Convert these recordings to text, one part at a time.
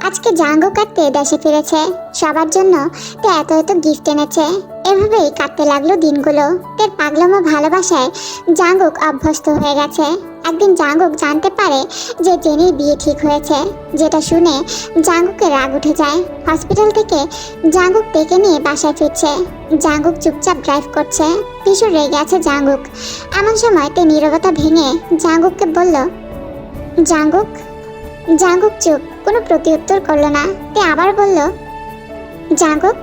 আজকে জাঙ্গু কাটতে দেশে ফিরেছে। সবার জন্য তে এত এত গিফট এনেছে। এভাবেই কাটতে লাগলো দিনগুলো। তের পাগলামো ভালোবাসায় জাঙ্গুক অভ্যস্ত হয়ে গেছে। একদিন জাঙ্গুক জানতে পারে যে জেনির বিয়ে ঠিক হয়েছে, যেটা শুনে জাঙ্গুকের রাগ উঠে যায়। হসপিটাল থেকে জাঙ্গুক ডেকে নিয়ে বাসায় ফিরছে। জাঙ্গুক চুপচাপ ড্রাইভ করছে। ভীষণ রেগে আছে জাঙ্গুক। এমন সময় তে নীরবতা ভেঙে জাঙ্গুককে বলল, জাঙ্গুক। জাঙ্গুক চুপ, কোনো প্রত্যুত্তর করলো না। তে আবার বলল, জাঙ্গুক।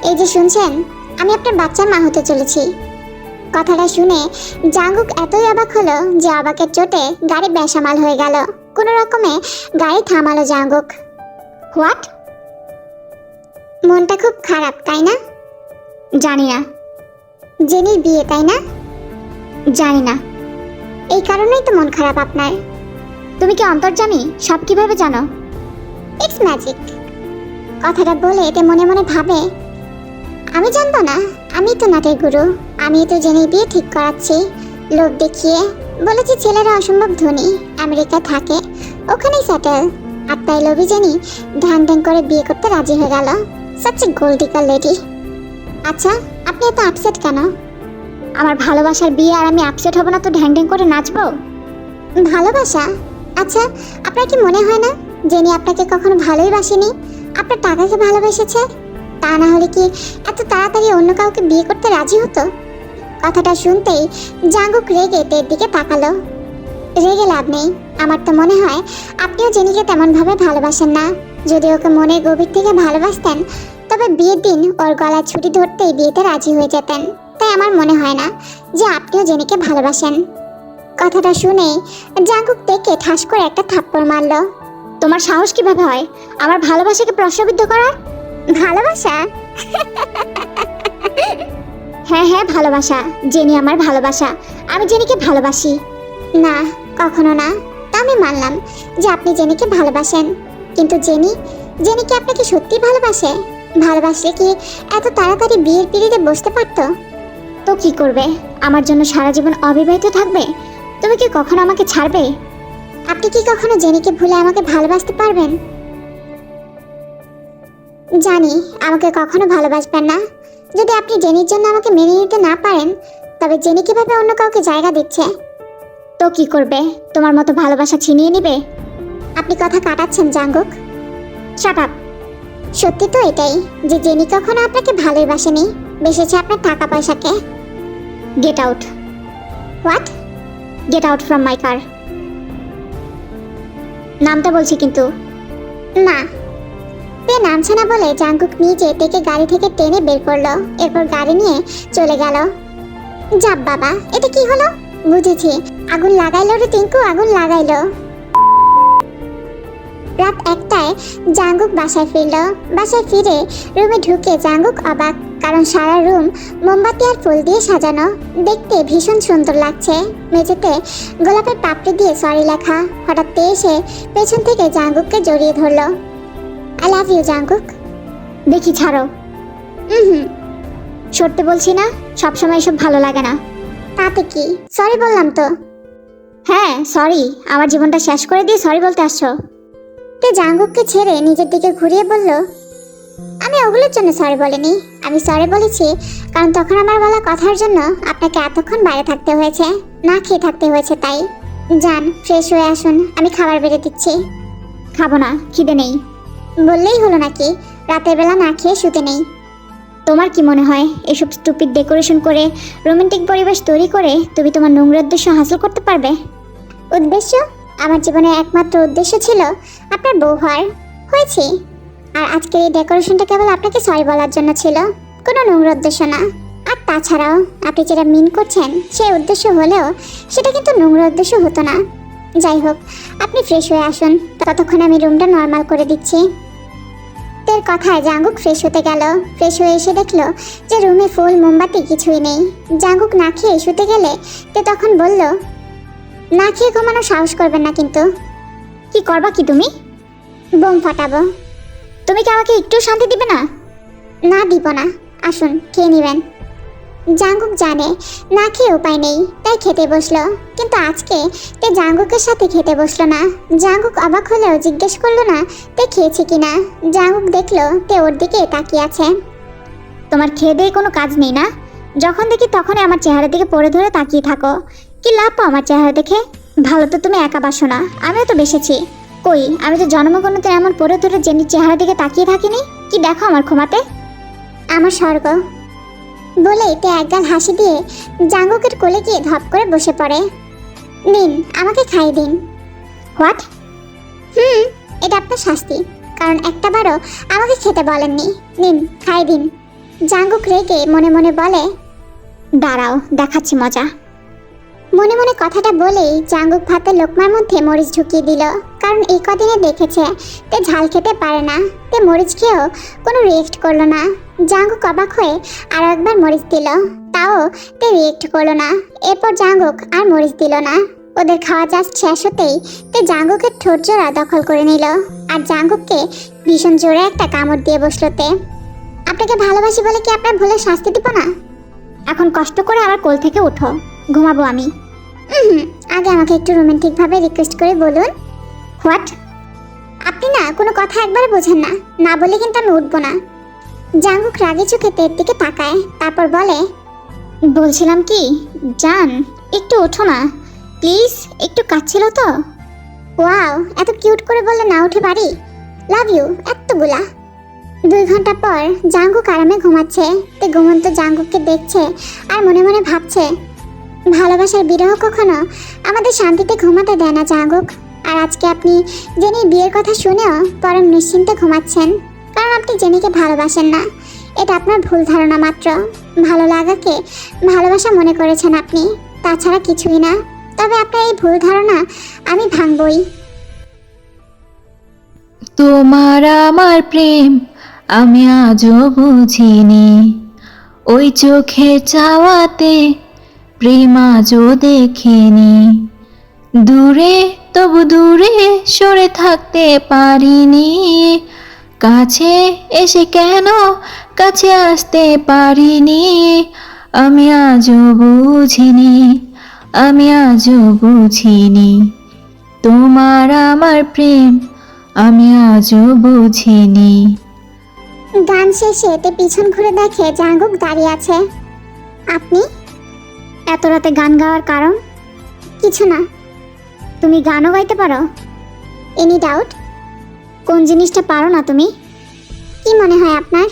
এই যে শুনছেন, আমি আপনার বাচ্চার মা হতে চলেছি। কথাটা শুনে জাঙ্গুক এতই অবাক হলো যে অবাকের চোটে গাড়ি বেসামাল হয়ে গেল। কোনো রকমে গাড়ি থামালো জাঙ্গুক। হোয়াট? মনটা খুব খারাপ, তাই না? জানি না। জেনির বিয়ে, তাই না? জানি না। এই কারণেই তো মন খারাপ আপনার। তুমি কি অন্তর্যামী? সব কিভাবে জানো? It's magic. কথাটা বলে এতে মনে মনে ভাবে, আমি জানবো না, আমি তো নাটের গুরু। আমি তো জেনির বিয়ে ঠিক করাচ্ছি লোভ দেখিয়ে। বলেছি ছেলেরা অসম্ভব ধনী, আমেরিকায় থাকে, ওখানেই সেটেল। আর তাই লোভী জেনি ঢ্যাং ঢ্যাং করে বিয়ে করতে রাজি হয়ে গেল। Such a gold digger lady. আচ্ছা, আপনি এত আপসেট কেন? আমার ভালোবাসার বিয়ে আর আমি আপসেট হব না তো ঢ্যাং ঢ্যাং করে নাচবো? ভালোবাসা? আচ্ছা, আপনার কি মনে হয় না জেনি আপনাকে কখনো ভালোই বাসেনি, আপনার টাকাকে ভালোবেসেছে? তা না হলে কি এত তাড়াতাড়ি অন্য কাউকে বিয়ে করতে রাজি হতো? কথাটা শুনতেই জাঙ্গুক রেগে তের দিকে তাকালো। রেগে লাভ নেই। আমার তো মনে হয় আপনিও জেনিকে তেমনভাবে ভালোবাসেন না। যদি ওকে মনের গভীর থেকে ভালোবাসতেন তবে বিয়ের দিন ওর গলায় ছুরি ধরতেই বিয়েতে রাজি হয়ে যেতেন। তাই আমার মনে হয় না যে আপনিও জেনিকে ভালোবাসেন। কথাটা শুনে জাঙ্গুক দেখে ঠাস করে একটা থাপ্পড় মারলো। তোমার সাহস কিভাবে হয় আমার ভালোবাসাকে প্রশ্নবিদ্ধ করার? ভালোবাসা? হ্যাঁ হ্যাঁ, ভালোবাসা। জেনি আমার ভালোবাসা। আমি জেনিকে ভালোবাসি। না, কখনো না। তা আমি মানলাম যে আপনি জেনিকে ভালোবাসেন, কিন্তু জেনি কি আপনাকে সত্যি ভালোবাসে? ভালোবাসলে কি এত তাড়াতাড়ি বিয়ের পিঁড়িতে বসতে পারতো? তো কি করবে? আমার জন্য সারা জীবন অবিবাহিত থাকবে? তুমি কি কখনো আমাকে ছাড়বে? আপনি কি কখনো জেনিকে ভুলে আমাকে ভালোবাসতে পারবেন? জানি আমাকে কখনো ভালোবাসবেন না। যদি আপনি জেনির জন্য আমাকে মেনে নিতে না পারেন তবে জেনি কিভাবে অন্য কাউকে জায়গা দিচ্ছে? তো কি করবে? তোমার মতো ভালোবাসা ছিনিয়ে নেবে? আপনি কথা কাটাচ্ছেন জাঙ্গুক। Shut up. সত্যি তো এটাই যে জেনি কখনো আপনাকে ভালোই বাসেনি, বেসেছে আপনার টাকা পয়সাকে। Get out. What? Get out from my car. নামটা বলছি কিন্তু। না। তে নামছে না বলে জাঙ্গুক নিজে তেকে গাড়ি থেকে টেনে বের করলো। এরপর গাড়ি নিয়ে চলে গেল। যাক বাবা, এটা কি হলো? বুঝেছি, আগুন লাগাইলো রে টিঙ্কু, আগুন লাগাইলো। রাত 1টায় জাঙ্গুক বাসায় ফিরল। বাসায় ফিরে রুমে ঢুকে জাঙ্গুক অবাক, কারণ সারা রুম মোমবাতি আর ফুল দিয়ে সাজানো। দেখতে ভীষণ সুন্দর লাগছে। মেঝেতে গোলাপের পাপড়ি দিয়ে সরি লেখা। হঠাৎ এসে পেছন থেকে জাঙ্গুককে জড়িয়ে ধরলো। I love you Jungkook. দেখি ছাড়ো। সরতে বলছি না, সবসময় এসব ভালো লাগে না। তাতে কি, সরি বললাম তো। হ্যাঁ সরি, আমার জীবনটা শেষ করে দিয়ে সরি বলতে আসছো? তে জাঙ্গুককে ছেড়ে নিজের দিকে ঘুরিয়ে বলল, আমি ওগুলোর জন্য সরি বলিনি। আমি সরি বলেছি কারণ তখন আমার বলা কথার জন্য আপনাকে এতক্ষণ বাইরে থাকতে হয়েছে, না খেয়ে থাকতে হয়েছে। তাই যান, ফ্রেশ হয়ে আসুন, আমি খাবার বেড়ে দিচ্ছি। খাবো না, খিদে নেই। বললেই হলো নাকি রাতের বেলা না খেয়ে শুতে নেই? তোমার কি মনে হয় এসব স্টুপিড ডেকোরেশন করে রোমান্টিক পরিবেশ তৈরি করে তুমি তোমার নোংরা উদ্দেশ্য হাসিল করতে পারবে? উদ্দেশ্য? আমার জীবনের একমাত্র উদ্দেশ্য ছিল আপনার বউ হওয়ার। হয়েছি। আর আজকের এই ডেকোরেশনটা কেবল আপনাকে সরি বলার জন্য ছিল, কোনো নোংরা উদ্দেশ্য না। আর তাছাড়াও আপনি যেটা মিন করছেন সেই উদ্দেশ্য হলেও সেটা কিন্তু নোংরা উদ্দেশ্য হতো না। যাই হোক, আপনি ফ্রেশ হয়ে আসুন, ততক্ষণ আমি রুমটা নর্মাল করে দিচ্ছি। তের কথায় জাঙ্গুক ফ্রেশ হতে গেল। ফ্রেশ হয়ে এসে দেখলো যে রুমে ফুল মোমবাতি কিছুই নেই। জাঙ্গুক না খেয়ে শুতে গেলে তে তখন বলল, না খেয়ে ঘুমানোর সাহস করবেন না কিন্তু। কি করবা কি তুমি? বোম ফাটাবো। তুমি কি আমাকে একটু শান্তি দিবে না? না দিব না, আসুন খেয়ে নেবেন। জাঙ্গুক জানে না খেয়ে উপায় নেই, তাই খেতে বসলো। কিন্তু আজকে তে জাঙ্গুকের সাথে খেতে বসলো না। জাঙ্গুক অবাক হলেও জিজ্ঞেস করলো না তে খেয়েছে কিনা। জাঙ্গুক দেখলো তে ওর দিকে তাকিয়ে আছে। তোমার খেয়ে দিয়ে কোনো কাজ নেই না? যখন দেখি তখনই আমার চেহারার দিকে পড়ে ধরে তাকিয়ে থাকো। কি লাভ পাও আমার চেহারা দেখে? ভালো তো তুমি একা বাসো না, আমিও তো বেসেছি। কই, আমি তো জন্মগণতে এমন পড়ে ধরে জেনির চেহারা দিকে তাকিয়ে থাকিনি। কি দেখো আমার ক্ষমাতে? আমার স্বর্গ বলে তে একগাল হাসি দিয়ে জাঙ্গুকের কোলে গিয়ে ধপ করে বসে পড়ে। নিন, আমাকে খাইয়ে দিন। হোয়াট? এটা আপনার শাস্তি, কারণ একটাবারও আমাকে খেতে বলেননি। নিন, খাইয়ে দিন। জাঙ্গুক রেগে মনে মনে বলে, দাঁড়াও দেখাচ্ছি মজা। মনে মনে কথাটা বলেই জাঙ্গুক ভাতের লোকমার মধ্যে মরিচ ঢুকিয়ে দিল। কারণ এই কদিনে দেখেছে তে ঝাল খেতে পারে না। তে মরিচ খেয়েও কোনো রিয়েক্ট করলো না। জাঙ্গুক অবাক হয়ে আরও একবার মরিচ দিল, তাও তে রিয়েক্ট করলো না। এরপর জাঙ্গুক আর মরিচ দিল না। ওদের খাওয়া জাস্ট শেষ হতেই তে জাঙ্গুকের ঠোঁট জোড়া দখল করে নিল আর জাঙ্গুককে ভীষণ জোরে একটা কামড় দিয়ে বসলো তে। আপনাকে ভালোবাসি বলে কি আপনার ভুলে শাস্তি দিব না? এখন কষ্ট করে আমার কোল থেকে উঠো, ঘুমাবো আমি। আগে আমাকে একটু রোমান্টিকভাবে রিকোয়েস্ট করে বলুন। হোয়াট? আপনি না কোনো কথা একবারে বোঝেন না, না বলে কিন্তু আমি উঠবো না। জাঙ্গুক রাগে চোখে তের দিকে তাকায়, তারপর বলে, বলছিলাম কি জান, একটু ওঠো না প্লিজ, একটু কাজ ছিল তো। ওয়াও, এত কিউট করে বললে না উঠে পারি? লাভ ইউ এতগুলা। 2 ঘন্টা পর জাঙ্গুক আরামে ঘুমাচ্ছে। তে ঘুমন্ত জাঙ্গুককে দেখছে আর মনে মনে ভাবছে, ভালোবাসার বিরহ কখনো আমাদের শান্তিতে ঘুমাতে দেয় না জাঙ্গুক। আর আজকে আপনি জেনির বিয়ের কথা শুনেও পরম নিশ্চিন্তে ঘুমাচ্ছেন, কারণ আপনি জেনিকে ভালোবাসেন না। এটা আপনার ভুল ধারণা মাত্র। ভালো লাগাকে ভালোবাসা মনে করেছেন আপনি, তাছাড়া কিছুই না। তবে আপনার এই ভুল ধারণা আমি ভাঙবই। তোমার আমার প্রেম আমি আজও বুঝিনি, ওই চোখে চাওয়াতে প্রেম আজও দেখিনি। দূরে তবু দূরে সরে থাকতে পারিনি, কাছে এসে কেন কাছে আসতে পারিনি। আমি আজও বুঝিনি, আমি আজও বুঝিনি, তোমার আমার প্রেম আমি আজও বুঝিনি। গান শেষে তে পিছন ঘুরে দেখে জাঙ্গুক দাঁড়িয়ে আছে। আপনি এত রাতে গান গাওয়ার কারণ? কিছু না। তুমি গানও গাইতে পারো? Any doubt? কোন জিনিসটা পারো না তুমি? কি মনে হয় আপনার?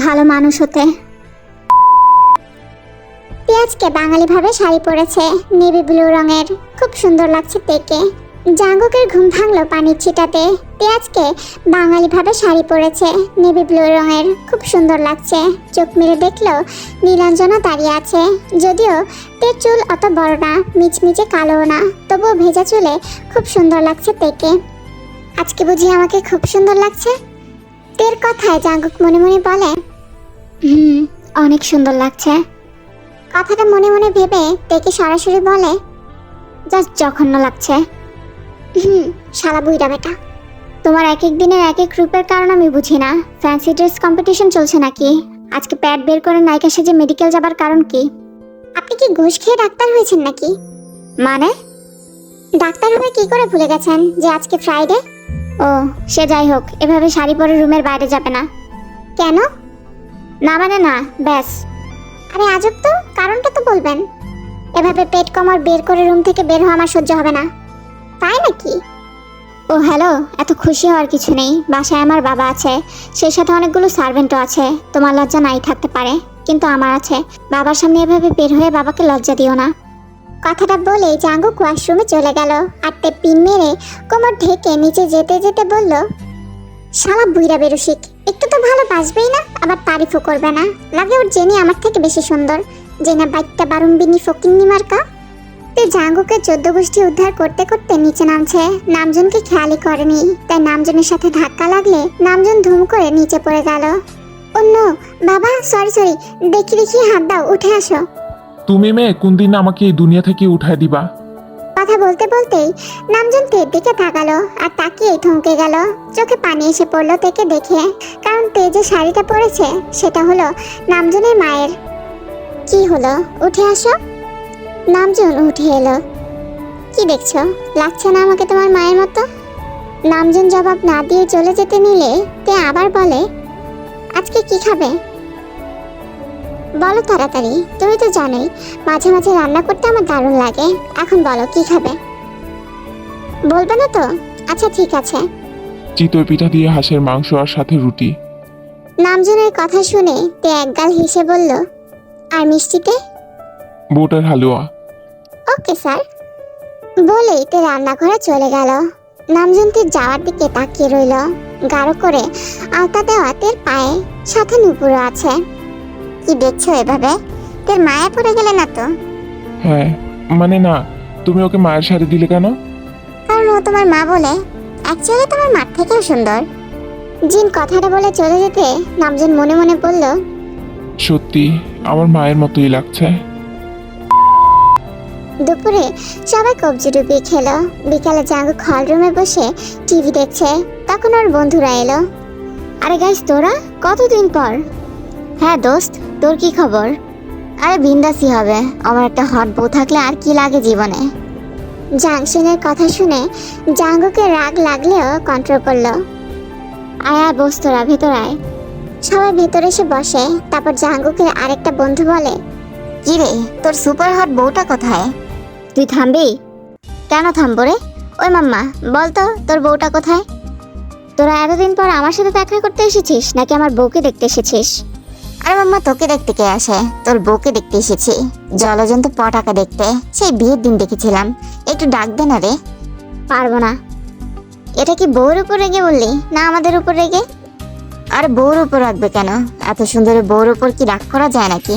ভালো মানুষ হতে। পেঁয়াজকে বাঙালি ভাবে শাড়ি পরেছে, নেভি ব্লু রঙের, খুব সুন্দর লাগছে তেকে। জাঙ্গুকের ঘুম ভাঙলো পানির ছিটাতে। পেঁয়াজকে বাঙালি ভাবে শাড়ি পরেছে, নেভি ব্লু রঙের, খুব সুন্দর লাগছে। চোখ মেরে দেখলো নীলাঞ্জনা দাঁড়িয়ে আছে। যদিও তের চুল অত বড় না, মিচমিচে কালো না, তবুও ভেজা চুলে খুব সুন্দর লাগছে তেকে। আজকে বুঝি আমাকে খুব সুন্দর লাগছে? তের কথায় জাঙ্গুক মনে মনে বলে, অনেক সুন্দর লাগছে। কথাটা মনে মনে ভেবে তেকে সরাসরি বলে, জাস্ট জঘন্য লাগছে। শালা বুইড়া বেটা। তোমার এক এক দিনের এক এক রূপের কারণ আমি বুঝি না। ফ্যান্সি ড্রেস কম্পিটিশন চলছে নাকি? আজকে প্যাড বের করে নায়িকা সেজে মেডিকেল যাবার কারণ কি? আপনি কি ঘুষ খেয়ে ডাক্তার হয়েছেন নাকি? মানে ডাক্তার হয়ে কি করে ভুলে গেছেন যে আজকে ফ্রাইডে? ও সে যাই হোক, এভাবে শাড়ি পরে রুমের বাইরে যাবে না। কেন? না মানে না, ব্যাস। আরে আজব তো, কারণটা তো বলবেন। এভাবে পেট কমার বের করে রুম থেকে বের হওয়া আমার সহ্য হবে না। তাই নাকি? ও হ্যালো, এত খুশি হওয়ার কিছু নেই। বাসায় আমার বাবা আছে, সেই সাথে অনেকগুলো সার্ভেন্টও আছে। তোমার লজ্জা নাই থাকতে পারে, কিন্তু আমার আছে। বাবার সামনে এভাবে বের হয়ে বাবাকে লজ্জা দিও না। কথাটা বলে জাঙ্গুক ওয়াশরুমে চলে গেল। আর তে পিন মেরে কোমর ঢেকে নিচে যেতে যেতে বলল, শালা বুইরা বেরুশিক, একটু তো ভালো বাসবেই না, আবার তারিফও করবে না। লাগে ওর জেনি আমার থেকে বেশি সুন্দর। জেনা বাইকটা বারুম্বিনী ফকিন্নি মার্কা। তে জাঙ্গুকে 14 গোষ্ঠী উদ্ধার করতে করতে নিচে নামছে। নামজনকে খেয়ালই করেনি, তাই নামজনের সাথে ধাক্কা লাগলে নামজন ধুম করে নিচে পড়ে গেল। অন্য বাবা, সরি, দেখি হাত দাও, উঠে আসো। তুমি মেয়ে কোন দিন আমাকে এই দুনিয়া থেকে উঠায় দিবা? কথা বলতে বলতেই নামজন তের দিকে তাকালো আর তাকিয়েই থমকে গেল। চোখে পানি এসে পড়লো তেকে দেখে, কারণ তে যে শাড়িটা পরেছে সেটা হলো নামজনের মায়ের। কি হলো, উঠে আসো। নামজুন উঠে এলো। কি দেখছো, লাগছে না আমাকে তোমার মায়ের মতো? নামজুন জবাব না দিয়ে চলে যেতে নিলে তে আবার বলে, আজকে কি খাবে বলো তাড়াতাড়ি, তুমি তো জানোই মাঝে মাঝে রান্না করতে আমার দারুণ লাগে। এখন বলো কি খাবে। বলবে না তো? আচ্ছা ঠিক আছে। চিতই পিঠা দিয়ে হাঁসের মাংস আর সাথে রুটি। নামজনের কথা শুনে তে একগাল হেসে বলল, আর মিষ্টিতে? বুটের হালুয়া। Okay sir. বলেই তে রান্নাঘরে চলে গেল। নামজন তে যাওয়ার দিকে তাকিয়ে রইল। গাঢ় করে আলতা দেওয়া তের পায়ে, সাথে নুপুরও আছে। কি দেখছো এভাবে? তের মায়া পড়ে গেলে না তো? হ্যাঁ, মানে না, তুমি ওকে মায়ের শাড়ি দিলে কেন? কারণ ও তোমার মা বলে। অ্যাকচুয়ালি তোমার মার থেকেও সুন্দর। জিন কথাটা বলে চলে যেতে নামজন মনে মনে বলল, সত্যি আমার মায়ের মতোই লাগছে। দুপুরে সবাই কবজি ডুবিয়ে খেলো। বিকালে জাঙ্গুক হল রুমে বসে টিভি দেখছে। তখন ওর বন্ধুরা এলো। আরে গাইস, তোরা কতদিন পর? হ্যাঁ দোস্ত, তোর কি খবর? আরে বিন্দাসই হবে, আমার একটা হট বউ থাকলে আর কি লাগে জীবনে। জাংশনের কথা শুনে জাঙ্গুকের রাগ লাগলেও কন্ট্রোল করলো। আয় আয় বস, তোরা ভেতর আয়। সবাই ভেতরে এসে বসে। তারপর জাঙ্গুকের আরেকটা বন্ধু বলে, কি রে, তোর সুপার হট বউটা কোথায়? তুই থামবি? কেন থামবো রে? ওই মাম্মা, বল তো তোর বউটা কোথায়? তোরা এতদিন পর আমার সাথে দেখা করতে এসেছিস নাকি আমার বউকে দেখতে এসেছিস? আরে মাম্মা, তোকে দেখতে কে আসে? তোর বউকে দেখতে এসেছি। জলজন্ত পটাকা দেখতে, সেই বিয়ের দিন দেখেছিলাম। একটু ডাক দে না রে। পারবো না। এটা কি বউর উপর রেগে বললি না আমাদের উপর রেগে? আরে বউর উপর রাখবে কেন? এত সুন্দর বউর উপর কি রাগ করা যায় নাকি?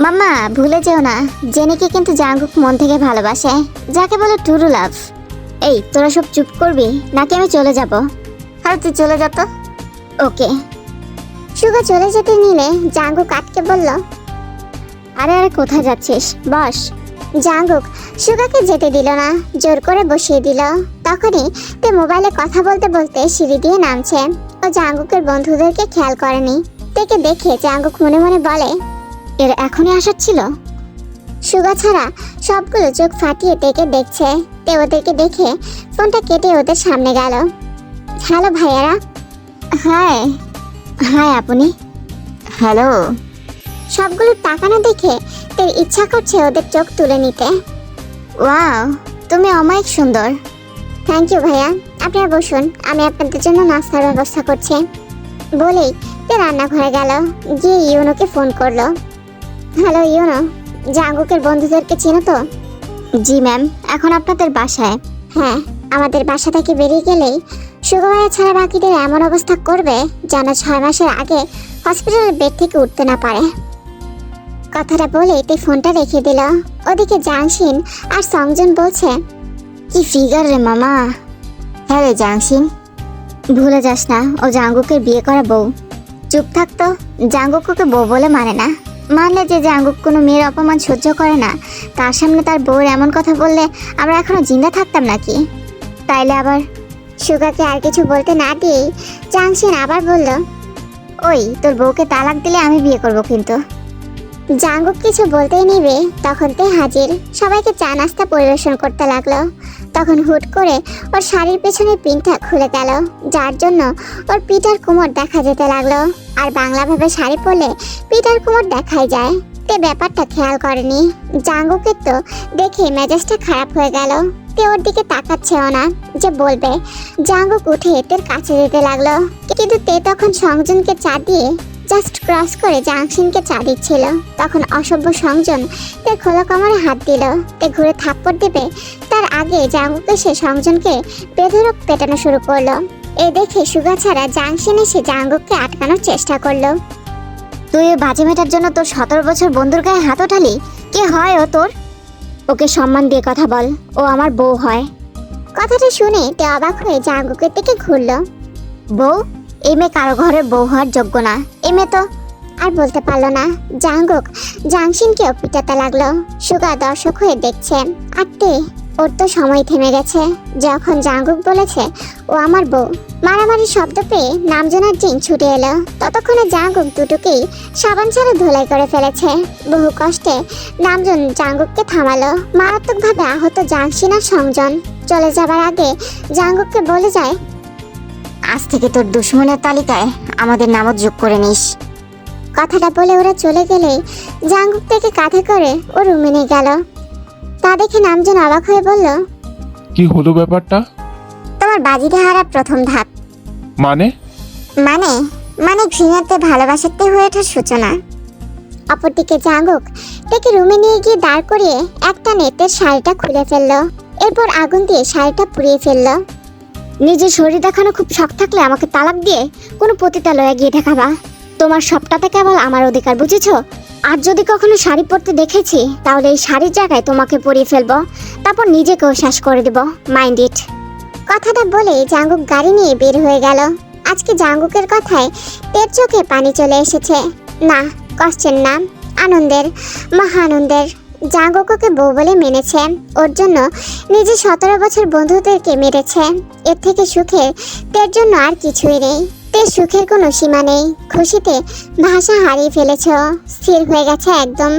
মাম্মা ভুলে যেও না, জেনিকে কিন্তু জাঙ্গুক মন থেকে ভালোবাসে, যাকে বলে টুরু লাভ। এই তোরা সব চুপ করবি নাকি আমি চলে যাব? আরে তুই চলে যা তো। ওকে। সুগা চলে যেতে নিলে জাঙ্গুক আটকে বলল, আরে আরে কোথায় যাচ্ছিস, বস। জাঙ্গুক সুগাকে যেতে দিল না, জোর করে বসিয়ে দিল। তখনই তে মোবাইলে কথা বলতে বলতে সিঁড়ি দিয়ে নামছে। ও জাঙ্গুকের বন্ধুদেরকে খেয়াল করেনি। তেকে দেখে জাঙ্গুক মনে মনে বলে, এর এখনই আসার ছিল। সুগা ছাড়া সবগুলো চোখ ফাটিয়ে তেকে দেখছে। তে ওদেরকে দেখে ফোনটা কেটে ওদের সামনে গেল। হ্যালো ভাইয়ারা। হাই। হাই আপনি। হ্যালো। সবগুলো তাকানো দেখে তের ইচ্ছা করছে ওদের চোখ তুলে নিতে। ওয়াও, তুমি অমায়িক সুন্দর। থ্যাংক ইউ ভাইয়া, আপনারা বসুন, আমি আপনাদের জন্য নাস্তার ব্যবস্থা করছি। বলেই তে রান্নাঘরে গেল। গিয়ে ইউনোকে ফোন করলো। হ্যালো ইউনো, জাঙ্গুকের বন্ধুদেরকে চেনো তো? জি ম্যাম, এখন আপনাদের বাসায়। হ্যাঁ, আমাদের বাসা থেকে বেরিয়ে গেলেই সুগমায়া ছাড়া বাকিদের এমন অবস্থা করবে যেন 6 মাসের আগে হসপিটালের বেড থেকে উঠতে না পারে। কথাটা বলে তে ফোনটা রেখে দিল। ওদিকে জাংশিন আর সংজন বলছে, কি ফিগার রে মামা। হ্যাঁ রে জাংশিন, ভুলে যাস না ও জাঙ্গুকের বিয়ে করা বউ। চুপ থাকতো, জাঙ্গুক ওকে বউ বলে মানে না। মানলে যে জাঙ্গুক কোনো মেয়ের অপমান সহ্য করে না, তার সামনে তার বউয়ের এমন কথা বললে আমরা এখনো জিন্দা থাকতাম নাকি? তাইলে আবার সুগাকে আর কিছু বলতে না দিয়েই জাংশিন আবার বলল, ওই তোর বউকে তালাক দিলে আমি বিয়ে করব কিন্তু। জাঙ্গুক কিছু বলতেই নিবে তখন তে হাজির। সবাইকে চা নাস্তা পরিবেশন করতে লাগলো। তখন হুট করে ওর শাড়ির পেছনের পিনটা খুলে গেল, যার জন্য ওর পিঠ আর কোমর দেখা যেতে লাগলো। আর বাংলাভাবে শাড়ি পরলে পিঠ আর কোমর দেখাই যায়। তে ব্যাপারটা খেয়াল করেনি। জাঙ্গুকের তো দেখে মেজাজটা খারাপ হয়ে গেল। তে ওর দিকে তাকাচ্ছেও না যে বলবে। জাঙ্গুক উঠে তের কাছে যেতে লাগলো, কিন্তু তে তখন সংজনকে চা দিয়ে জাস্ট ক্রস করে জাংশিনকে চা দিচ্ছিল। তখন অসভ্য সংজন তের খোলা কোমরে হাত দিল। তে ঘুরে থাপ্পড় দেবে তার আগে জাঙ্গুক এসে সংজনকে বেধড়ক পেটানো শুরু করলো। এ দেখে সুগা ছাড়া জাংশিন এসে জাঙ্গুককে আটকানোর চেষ্টা করলো। তুই ওই বাজে মেয়েটার জন্য তোর 17 বছর বন্ধুর গায়ে হাত ওঠালি? কে হয় ও তোর? ওকে সম্মান দিয়ে কথা বল, ও আমার বউ হয়। কথাটা শুনে তে অবাক হয়ে জাঙ্গুকের দিকে ঘুরলো। বউ? এই মেয়ে কারো ঘরের বউ হওয়ার যোগ্য না। এই মেয়ে তো আর বলতে পারলো না। জাঙ্গুক জাংশিনকেও পিটাতে লাগলো। সুগা দর্শক হয়ে দেখছে। আর তে ওর তো সময় থেমে গেছে। যখন জাঙ্গুক বলেছে ও আমার বউ, মারামারি শব্দ পেয়ে নামজন আর জিন ছুটে এলো। ততক্ষণে জাঙ্গুক দুটোকেই সাবান ছাড়া ধুলাই করে ফেলেছে। বহু কষ্টে নামজন জাঙ্গুককে থামালো। মারাত্মকভাবে আহত জাংশিন আর সংজন চলে যাবার আগে জাঙ্গুককে বলে যায়, আজ থেকে তোর দুশ্মনের তালিকায় আমাদের নামও যোগ করে নিস। কথাটা বলে ওরা চলে গেলেই জাঙ্গুক থেকে কাঁধে করে ও রুমে নিয়ে গেল। তা দেখে নামজন অবাক হয়ে বলল, কি হলো ব্যাপারটা? তোমার বাজিতে হারা প্রথম ধাপ। মানে? মানে মানে ঘৃণাতে ভালোবাসাতে হয়ে ওঠার সূচনা। অপরদিকে জাঙ্গুক তাকে রুমে নিয়ে গিয়ে দাঁড় করিয়ে একটা নেটের শাড়িটা খুলে ফেললো। এরপর আগুন দিয়ে শাড়িটা পুড়িয়ে ফেললো। নিজের শরীর দেখানো খুব শখ থাকলে আমাকে তালাক দিয়ে কোনো পতিতালয়ে গিয়ে দেখাবা। তোমার সবটাতে কেবল আমার অধিকার, বুঝেছো? আর যদি কখনো শাড়ি পরতে দেখেছি তাহলে এই শাড়ির জায়গায় তোমাকে পরিয়ে ফেলবো, তারপর নিজেকেও শেষ করে দেব। Mind it. কথাটা বলে জাঙ্গুক গাড়ি নিয়ে বের হয়ে গেল। আজকে জাঙ্গুকের কথায় তের চোখে পানি চলে এসেছে। না, কষ্টের নাম, আনন্দের, মহা আনন্দের। জাঙ্গুককে বউ বলে মেনেছে, ওর জন্য নিজে 17 বছর বন্ধুদেরকে মেরেছে। এর থেকে সুখের তের জন্য আর কিছুই নেই। তের সুখের কোনো সীমা নেই। খুশিতে ভাষা হারিয়ে ফেলেছ, স্থির হয়ে গেছে একদম।